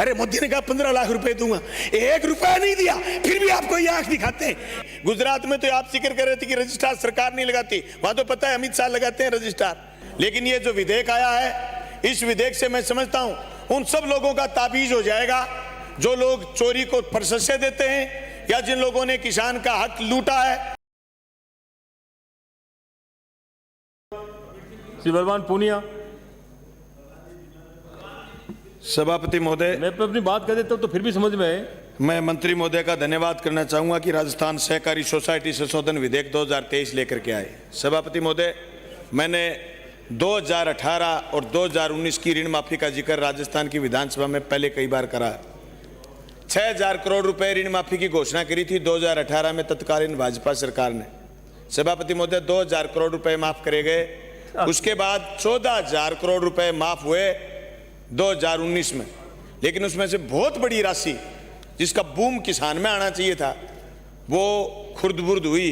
अरे मोदी ने कहा 15 लाख रुपए दूंगा, 1 रुपया नहीं दिया, फिर भी आपको ये आंख दिखाते हैं। गुजरात में तो आप जिक्र कर रहे थे कि रजिस्ट्रार सरकार नहीं लगाती, वहां तो पता है अमित शाह लगाते हैं रजिस्ट्रार। लेकिन ये जो विधेयक आया है, इस विधेयक से मैं समझता हूं उन सब लोगों का ताबीज हो जाएगा जो लोग चोरी को प्रशंसा देते हैं या जिन लोगों ने किसान का हक लूटा है। श्री बलवान पूनिया। सभापति महोदय, मैं अपनी बात कर देता हूं तो फिर भी समझ में आए। मैं मंत्री महोदय का धन्यवाद करना चाहूंगा कि राजस्थान सहकारी सोसाइटी संशोधन विधेयक 2023 लेकर के आए। सभापति महोदय, मैंने 2018 और 2019 की ऋण माफी का जिक्र राजस्थान की विधानसभा में पहले कई बार करा। 6000 करोड़ रुपए ऋण माफी की घोषणा करी थी 2018 में तत्कालीन भाजपा सरकार ने। सभापति महोदय, 2000 करोड़ रुपए माफ करे गए, उसके बाद 14000 करोड़ रुपए माफ हुए 2019 में। लेकिन उसमें से बहुत बड़ी राशि जिसका बूम किसान में आना चाहिए था वो खुर्द-बुर्द हुई।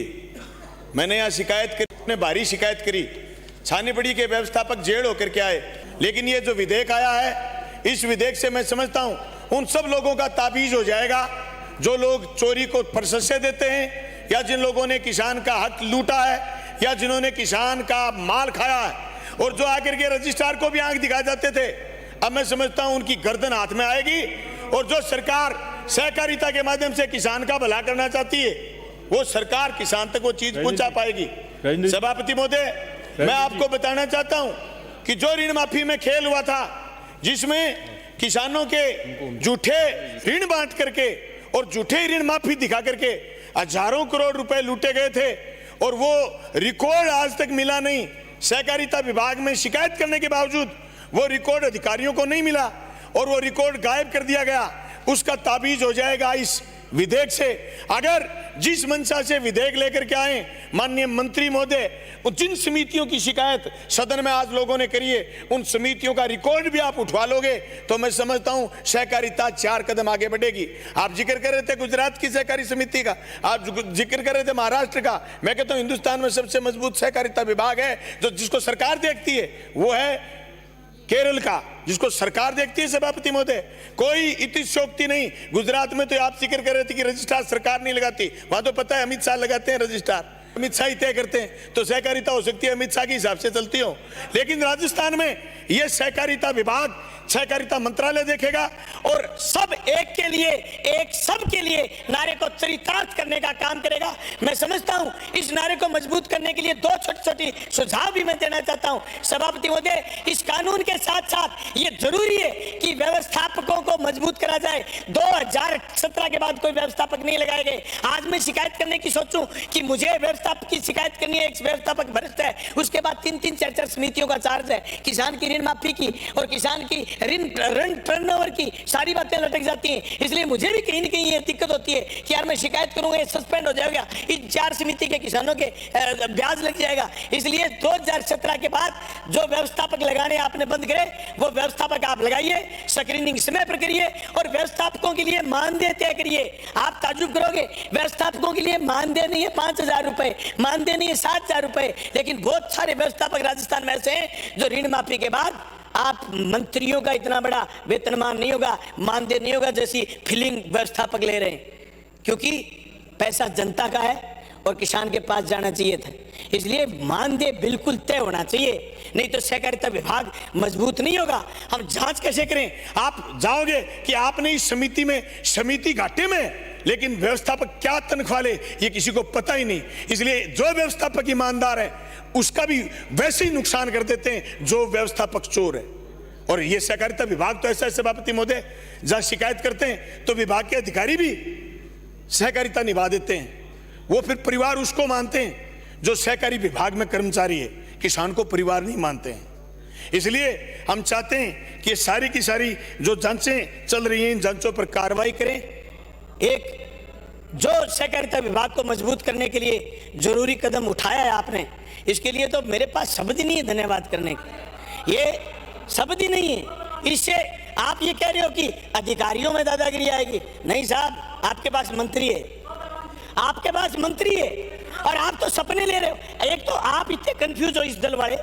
मैंने यहाँ शिकायत करी, भारी शिकायत करी, छानी बड़ी के व्यवस्थापक जेल होकर के आए। लेकिन ये जो विधेयक आया है, इस विधेयक से मैं समझता हूं उन सब लोगों का ताबीज हो जाएगा जो लोग चोरी को प्रशंसा देते हैं या जिन लोगों ने किसान का हक लूटा है या जिन्होंने किसान का माल खाया है और जो आकर के रजिस्ट्रार को भी आंख दिखा जाते थे। अब मैं समझता हूं उनकी गर्दन हाथ में आएगी और जो सरकार सहकारिता के माध्यम से किसान का भला करना चाहती है वो सरकार किसान तक वो चीज पहुंचा पाएगी। सभापति महोदय, मैं आपको बताना चाहता हूं कि जो ऋण माफी में खेल हुआ था जिसमें किसानों के झूठे ऋण बांट करके और झूठे ऋण माफी दिखा करके हजारों करोड़ रुपए लूटे गए थे और वो रिकॉर्ड आज तक मिला नहीं। सहकारिता विभाग में शिकायत करने के बावजूद वो रिकॉर्ड अधिकारियों को नहीं मिला और वो रिकॉर्ड गायब कर दिया गया। उसका ताबीज हो जाएगा इस विधेयक से। अगर जिस मंशा से विधेयक लेकर के आए माननीय मंत्री महोदय, जिन समितियों की शिकायत सदन में आज लोगों ने करी है उन समितियों का रिकॉर्ड भी आप उठवा लोगे तो मैं समझता हूं सहकारिता 4 कदम आगे बढ़ेगी। आप जिक्र कर रहे थे गुजरात की सहकारी समिति का, आप जिक्र कर रहे थे महाराष्ट्र का। मैं कहता हूं हिंदुस्तान में सबसे मजबूत सहकारिता विभाग है जो जिसको सरकार देखती है वो है केरल का, जिसको सरकार देखती है। सभापति महोदय, कोई इतिशोक्ति नहीं। गुजरात में तो आप जिक्र कर रहे थे कि रजिस्ट्रार सरकार नहीं लगाती, वहां तो पता है अमित शाह लगाते हैं रजिस्ट्रार, अमित शाह ही तय करते हैं। तो सहकारिता हो सकती है अमित शाह के हिसाब से चलती हो। लेकिन राजस्थान में यह सहकारिता विभाग सहकारिता मंत्रालय देखेगा और सब एक के लिए एक सब के लिए नारे को चरितार्थ करने का काम करेगा। मैं समझता हूं इस नारे को मजबूत करने के लिए 2 छोटी-छोटी सुझाव भी मैं देना चाहता हूं। सभापति महोदय, इस कानून के साथ साथ ये जरूरी है कि व्यवस्थापकों को मजबूत करा जाए। 2017 के बाद कोई व्यवस्थापक नहीं लगाए गए। आज मैं शिकायत करने की सोचूं कि मुझे व्यवस्थापक की शिकायत करनी है, एक व्यवस्थापक भ्रष्ट है, उसके बाद 3-3 4-4 समितियों का चार्ज है, किसान की ऋण माफी की और किसान की ऋण टर्नओवर की सारी बातें लटक जाती हैं। इसलिए मुझे भी कहीं न कहीं ये दिक्कत होती है कि यार मैं शिकायत करूंगा ये सस्पेंड हो जाएगा, इन 4 समिति के किसानों के ब्याज लग जाएगा। इसलिए 2017 के बाद जो व्यवस्थापक लगाने आपने बंद करे वो व्यवस्थापक आप लगाइए, स्क्रीनिंग समय पर करिए और व्यवस्थापकों के लिए मानदेय तय करिए। आप ताज्जुब करोगे, व्यवस्थापकों के लिए मानदेय नहीं है 5000 रुपए, मानदेय नहीं है 7000 रुपए, लेकिन बहुत सारे व्यवस्थापक राजस्थान में ऐसे हैं जो ऋण माफी के बाद आप मंत्रियों का इतना बड़ा वेतनमान नहीं होगा, मानदेय नहीं होगा जैसी फीलिंग व्यवस्थापक ले रहे हैं, क्योंकि पैसा जनता का है और किसान के पास जाना चाहिए था। इसलिए मानदेय बिल्कुल तय होना चाहिए, नहीं तो सहकारिता विभाग मजबूत नहीं होगा। हम जांच कैसे करें? आप जाओगे कि आपने इस समिति में समिति घाटे में, लेकिन व्यवस्थापक क्या तनख्वाह ले ये किसी को पता ही नहीं। इसलिए जो व्यवस्थापक ईमानदार है उसका भी वैसे ही नुकसान कर देते हैं जो व्यवस्थापक चोर है। और ये सहकारिता विभाग तो ऐसा है सभापति महोदय, जहां शिकायत करते हैं तो विभाग के अधिकारी भी सहकारिता निभा देते हैं। वो फिर परिवार उसको मानते हैं जो सहकारी विभाग में कर्मचारी है, किसान को परिवार नहीं मानते हैं। इसलिए हम चाहते हैं कि ये सारी की सारी जो जांचें चल रही हैं इन जांचों पर कार्रवाई करें। एक जो सहकारिता विभाग को मजबूत करने के लिए जरूरी कदम उठाया है आपने, इसके लिए तो मेरे पास शब्द ही नहीं है धन्यवाद करने के, ये शब्द ही नहीं है। इससे आप ये कह रहे हो कि अधिकारियों में दादागिरी आएगी, नहीं साहब, आपके पास मंत्री है, आपके पास मंत्री है और आप तो सपने ले रहे हो। एक तो आप इतने कंफ्यूज हो इस दल वाले,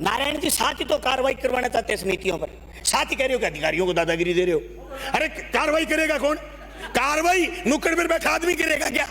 नारायण जी साथ ही तो कार्रवाई करवाना चाहते हैं समितियों पर, साथ ही कह रहे हो कि अधिकारियों को दादागिरी दे रहे हो। अरे कार्रवाई करेगा कौन? कार्रवाई नुक्कड़ पर बैठा आदमी करेगा क्या?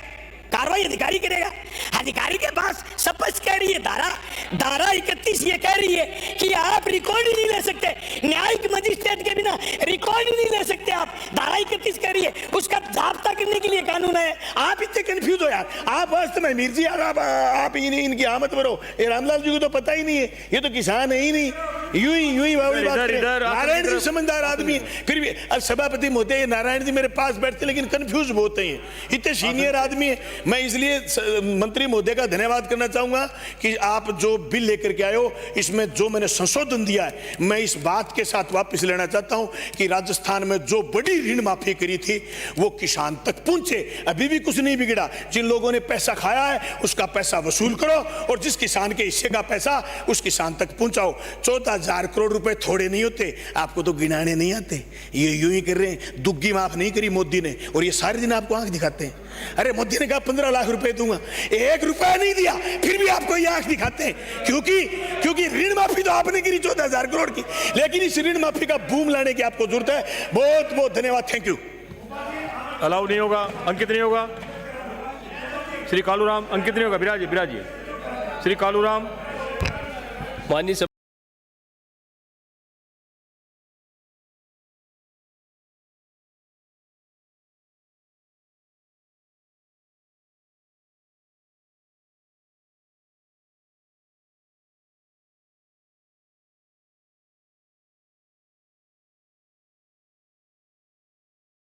कार्रवाई अधिकारी करेगा। अधिकारी के पास स्पष्ट कह रही है धारा 31 ये कह रही है कि आप रिकॉर्ड ही नहीं ले सकते, न्यायिक मजिस्ट्रेट के बिना रिकॉर्ड ही नहीं ले सकते आप। धारा 31 कह रही है, उसका जाब्ता करने के लिए कानून है। आप इतने कंफ्यूज हो यार। आप वास्तव में मीर जी यार, आप इनकी आमद भरो। ये रामलाल जी को तो पता ही नहीं है, ये तो किसान है ही नहीं। यूं ही नारायण जी समझदार आदमी, फिर भी सभापति महोदय नारायण जी मेरे पास बैठते लेकिन कंफ्यूज बहुत हैं, इतने सीनियर आदमी है। मैं इसलिए मंत्री महोदय का धन्यवाद करना चाहूंगा कि आप जो बिल लेकर के आए हो, इसमें जो मैंने संशोधन दिया है, मैं इस बात के साथ वापस लेना चाहता हूं कि राजस्थान में जो बड़ी ऋण माफी करी थी वो किसान तक पहुंचे। अभी भी कुछ नहीं बिगड़ा। जिन लोगों ने पैसा खाया है उसका पैसा वसूल करो और जिस किसान के हिस्से का पैसा उस किसान तक पहुंचाओ। 14,000 करोड़ रुपए थोड़े नहीं होते, आपको तो गिनाने नहीं आते। ये यूं ही कर रहे हैं। दुग्गी माफ नहीं करी मोदी ने और ये सारे दिन आपको आंख दिखाते हैं। अरे मोदी ने कहा 15 लाख रुपए दूंगा, 1 रुपया नहीं दिया, फिर भी आपको ये आंख दिखाते हैं। क्योंकि ऋण माफी तो आपने करी 14,000 करोड़ की, लेकिन इस ऋण माफी का बूम लाने की आपको जरूरत है। बहुत बहुत धन्यवाद, थैंक यू। अलाउ नहीं होगा, अंकित नहीं होगा। श्री कालूराम, अंकित नहीं होगा। बिराजिए श्री कालूराम। माननीय